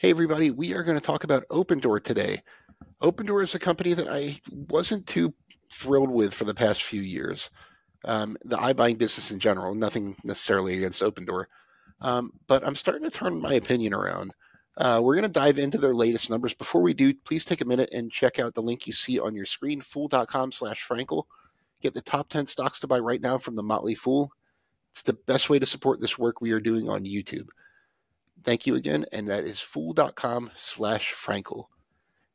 Hey everybody, we are going to talk about Opendoor today. Opendoor is a company that I wasn't too thrilled with for the past few years. The iBuying business in general, nothing necessarily against Opendoor, but I'm starting to turn my opinion around. We're going to dive into their latest numbers. Before we do, please take a minute and check out the link you see on your screen, fool.com/Frankel. Get the top 10 stocks to buy right now from the Motley Fool. It's the best way to support this work we are doing on YouTube. Thank you again, and that is fool.com/Frankel.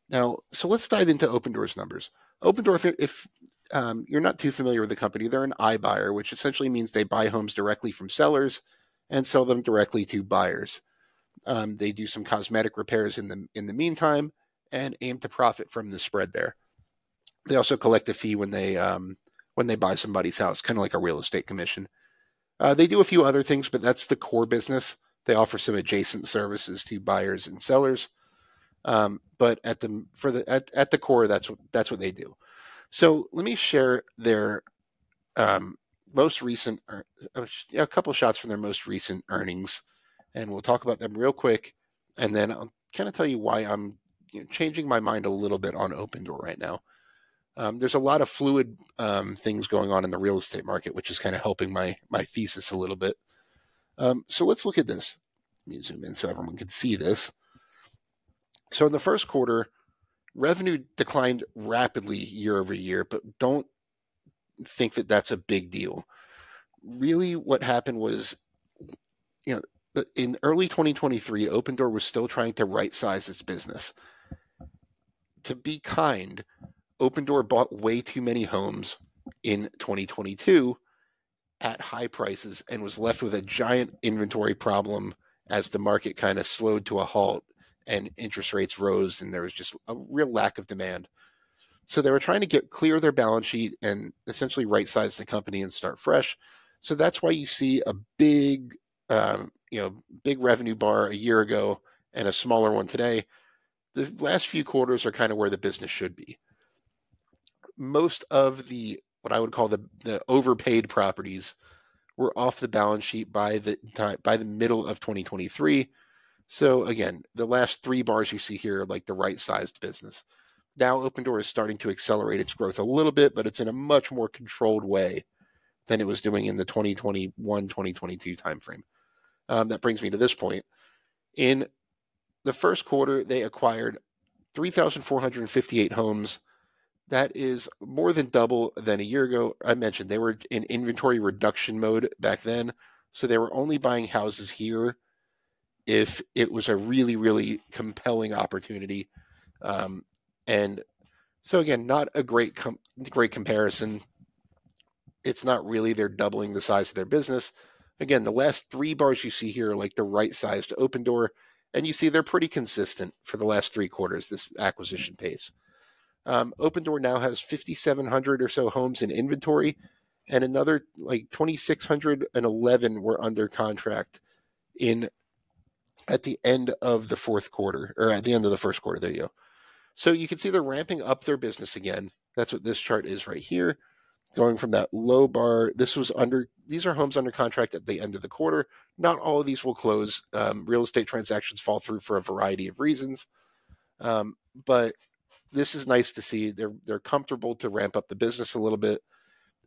Now, so let's dive into Opendoor's numbers. Opendoor, if you're not too familiar with the company, they're an iBuyer, which essentially means they buy homes directly from sellers and sell them directly to buyers. They do some cosmetic repairs in the meantime and aim to profit from the spread there. They also collect a fee when they buy somebody's house, kind of like a real estate commission. They do a few other things, but that's the core business. They offer some adjacent services to buyers and sellers, but at the core, that's what they do. So let me share their most recent, a couple shots from their most recent earnings, and we'll talk about them real quick, and then I'll kind of tell you why I'm changing my mind a little bit on Opendoor right now. There's a lot of fluid things going on in the real estate market, which is kind of helping my thesis a little bit. So let's look at this. Let me zoom in so everyone can see this. So in the first quarter, revenue declined rapidly year over year, but don't think that that's a big deal. Really, what happened was, in early 2023, Opendoor was still trying to right-size its business. To be kind, Opendoor bought way too many homes in 2022 at high prices and was left with a giant inventory problem as the market kind of slowed to a halt and interest rates rose and there was just a real lack of demand. So they were trying to clear their balance sheet and essentially right-size the company and start fresh. So that's why you see a big revenue bar a year ago and a smaller one today. The last few quarters are kind of where the business should be. Most of what I would call the overpaid properties were off the balance sheet by the middle of 2023. So again, the last three bars you see here are like the right-sized business. Now Opendoor is starting to accelerate its growth a little bit, but it's in a much more controlled way than it was doing in the 2021-2022 timeframe. That brings me to this point. In the first quarter, they acquired 3,458 homes. That is more than double than a year ago. I mentioned they were in inventory reduction mode back then, so they were only buying houses here if it was a really, really compelling opportunity. And so again, not a great comparison. It's not really they're doubling the size of their business. Again, the last three bars you see here are like the right-sized Opendoor, and you see they're pretty consistent for the last three quarters, this acquisition pace. Opendoor now has 5,700 or so homes in inventory, and another like 2,611 were under contract at the end of the fourth quarter, or at the end of the first quarter. There you go. So you can see they're ramping up their business again. That's what this chart is right here. Going from that low bar, these are homes under contract at the end of the quarter. Not all of these will close. Real estate transactions fall through for a variety of reasons. But this is nice to see. They're comfortable to ramp up the business a little bit.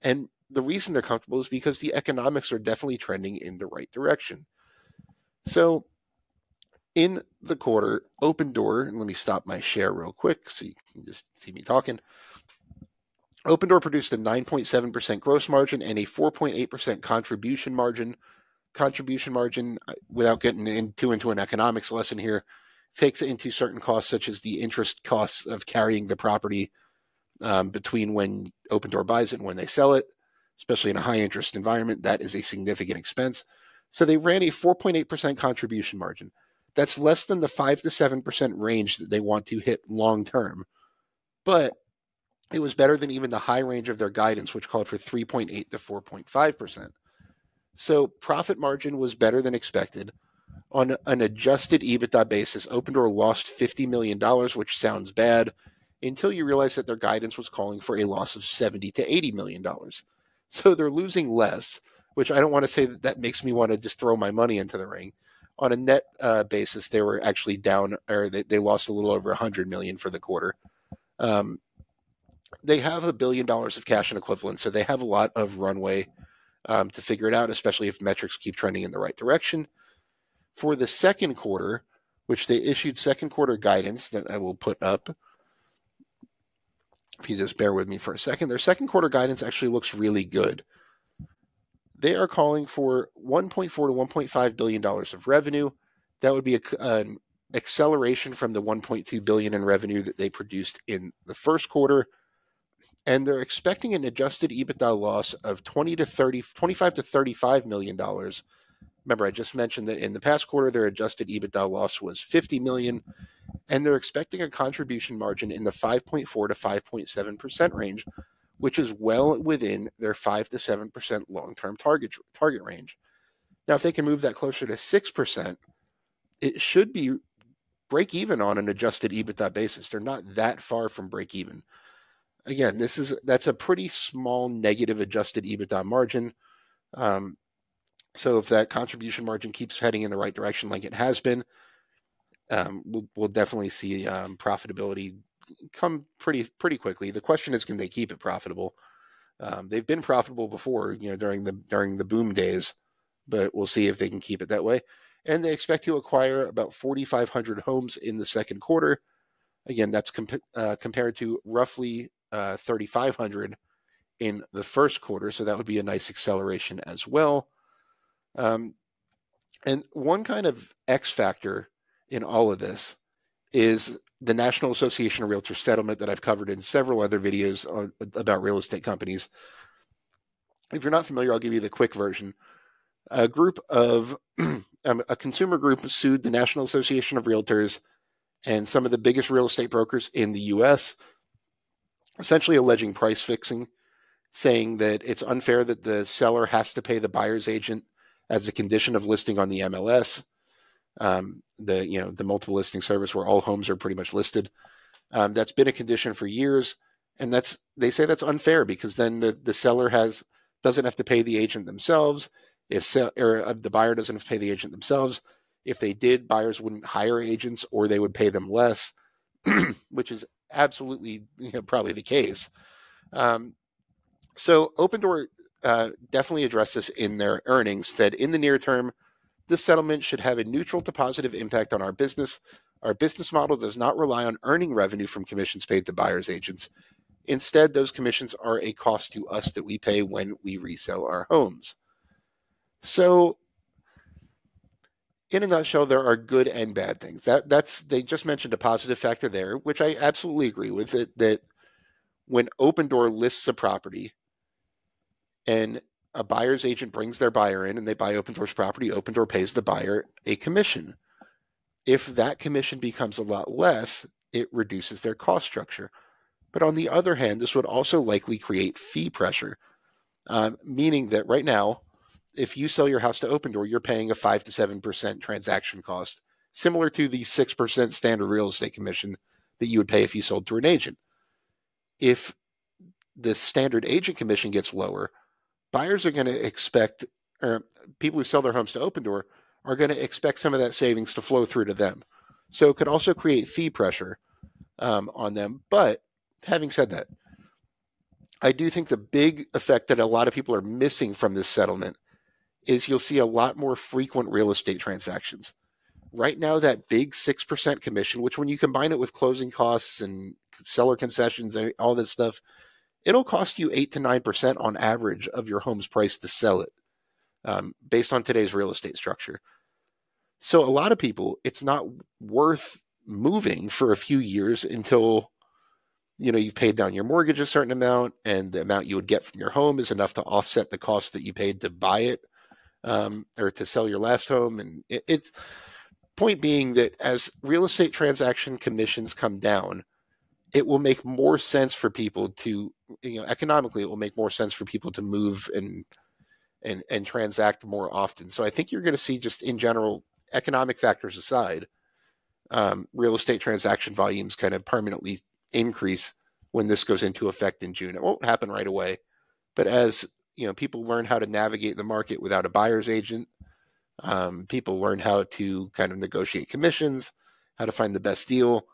And the reason they're comfortable is because the economics are definitely trending in the right direction. So in the quarter, Opendoor, and let me stop my share real quick so you can just see me talking. Opendoor produced a 9.7% gross margin and a 4.8% contribution margin. Contribution margin, without getting into an economics lesson here, takes into certain costs such as the interest costs of carrying the property between when Opendoor buys it and when they sell it, especially in a high interest environment. That is a significant expense. So they ran a 4.8% contribution margin. That's less than the 5 to 7% range that they want to hit long term. But it was better than even the high range of their guidance, which called for 3.8 to 4.5%. So profit margin was better than expected. On an adjusted EBITDA basis, Opendoor lost $50 million, which sounds bad, until you realize that their guidance was calling for a loss of $70 to $80 million. So they're losing less, which I don't want to say that makes me want to just throw my money into the ring. On a net basis, they were actually down, or they lost a little over 100 million for the quarter. They have $1 billion of cash and equivalents, so they have a lot of runway to figure it out, especially if metrics keep trending in the right direction. For the second quarter, which they issued second quarter guidance that I will put up, if you just bear with me for a second, their second quarter guidance actually looks really good. They are calling for $1.4 to $1.5 billion of revenue. That would be an acceleration from the $1.2 billion in revenue that they produced in the first quarter. And they're expecting an adjusted EBITDA loss of $25 to $35 million. Remember, I just mentioned that in the past quarter, their adjusted EBITDA loss was $50 million, and they're expecting a contribution margin in the 5.4 to 5.7% range, which is well within their 5 to 7% long-term target range. Now, if they can move that closer to 6%, it should be break even on an adjusted EBITDA basis. They're not that far from break even. Again, that's a pretty small negative adjusted EBITDA margin. So if that contribution margin keeps heading in the right direction like it has been, we'll definitely see profitability come pretty quickly. The question is, can they keep it profitable? They've been profitable before, during the boom days, but we'll see if they can keep it that way. And they expect to acquire about 4,500 homes in the second quarter. Again, that's compared to roughly 3,500 in the first quarter, so that would be a nice acceleration as well. And one kind of X factor in all of this is the National Association of Realtors settlement that I've covered in several other videos about real estate companies. If you're not familiar, I'll give you the quick version. A group of a consumer group sued the National Association of Realtors and some of the biggest real estate brokers in the U.S., essentially alleging price fixing, saying that it's unfair that the seller has to pay the buyer's agent as a condition of listing on the MLS, the multiple listing service where all homes are pretty much listed. That's been a condition for years, and they say that's unfair because then the seller doesn't have to pay the agent themselves. The buyer doesn't have to pay the agent themselves. If they did, buyers wouldn't hire agents or they would pay them less, which is absolutely probably the case. So Opendoor definitely addressed this in their earnings, said in the near term, this settlement should have a neutral to positive impact on our business. Our business model does not rely on earning revenue from commissions paid to buyers' agents. Instead, those commissions are a cost to us that we pay when we resell our homes. So, in a nutshell, there are good and bad things. They just mentioned a positive factor there, which I absolutely agree with, that when Opendoor lists a property and a buyer's agent brings their buyer in and they buy Opendoor's property, Opendoor pays the buyer a commission. If that commission becomes a lot less, it reduces their cost structure. But on the other hand, this would also likely create fee pressure, meaning that right now, if you sell your house to Opendoor, you're paying a 5 to 7% transaction cost, similar to the 6% standard real estate commission that you would pay if you sold through an agent. If the standard agent commission gets lower, buyers are going to expect, or people who sell their homes to Opendoor are going to expect some of that savings to flow through to them. So it could also create fee pressure on them. But having said that, I do think the big effect that a lot of people are missing from this settlement is you'll see a lot more frequent real estate transactions. Right now, that big 6% commission, which when you combine it with closing costs and seller concessions and all this stuff, it'll cost you 8 to 9% on average of your home's price to sell it, based on today's real estate structure. So a lot of people, it's not worth moving for a few years until you've paid down your mortgage a certain amount, and the amount you would get from your home is enough to offset the cost that you paid to buy it, or to sell your last home. And it's point being that as real estate transaction commissions come down, it will make more sense for people to, economically, it will make more sense for people to move and transact more often. So I think you're going to see, just in general, economic factors aside, real estate transaction volumes kind of permanently increase when this goes into effect in June. It won't happen right away, but as people learn how to navigate the market without a buyer's agent, People learn how to kind of negotiate commissions, how to find the best deal.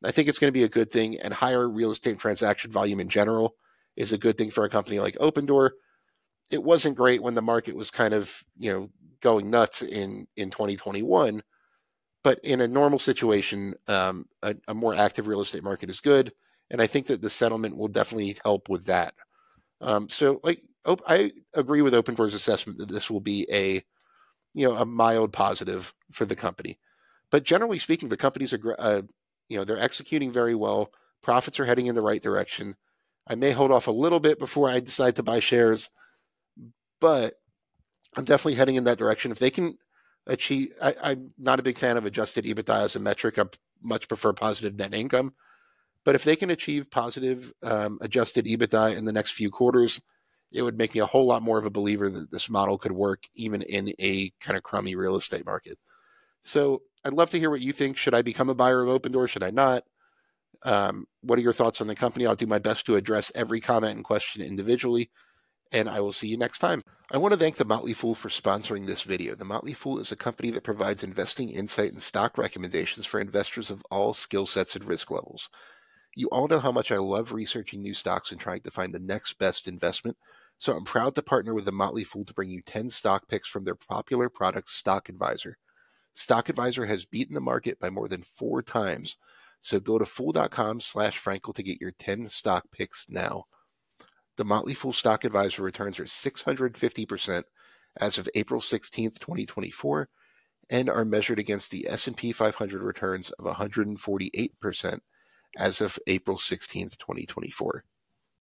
I think it's going to be a good thing, and higher real estate transaction volume in general is a good thing for a company like Opendoor. It wasn't great when the market was kind of, going nuts in 2021, but in a normal situation, a more active real estate market is good, and I think that the settlement will definitely help with that. So, I agree with Opendoor's assessment that this will be a mild positive for the company. But generally speaking, the companies are, they're executing very well. Profits are heading in the right direction. I may hold off a little bit before I decide to buy shares, but I'm definitely heading in that direction. If they can achieve, I'm not a big fan of adjusted EBITDA as a metric. I much prefer positive net income. But if they can achieve positive adjusted EBITDA in the next few quarters, it would make me a whole lot more of a believer that this model could work even in a kind of crummy real estate market. So I'd love to hear what you think. Should I become a buyer of Opendoor? Should I not? What are your thoughts on the company? I'll do my best to address every comment and question individually, and I will see you next time. I want to thank The Motley Fool for sponsoring this video. The Motley Fool is a company that provides investing insight and stock recommendations for investors of all skill sets and risk levels. You all know how much I love researching new stocks and trying to find the next best investment, so I'm proud to partner with The Motley Fool to bring you 10 stock picks from their popular product, Stock Advisor. Stock Advisor has beaten the market by more than 4 times, so go to fool.com/Frankel to get your 10 stock picks now. The Motley Fool Stock Advisor returns are 650% as of April 16th, 2024, and are measured against the S&P 500 returns of 148% as of April 16th, 2024.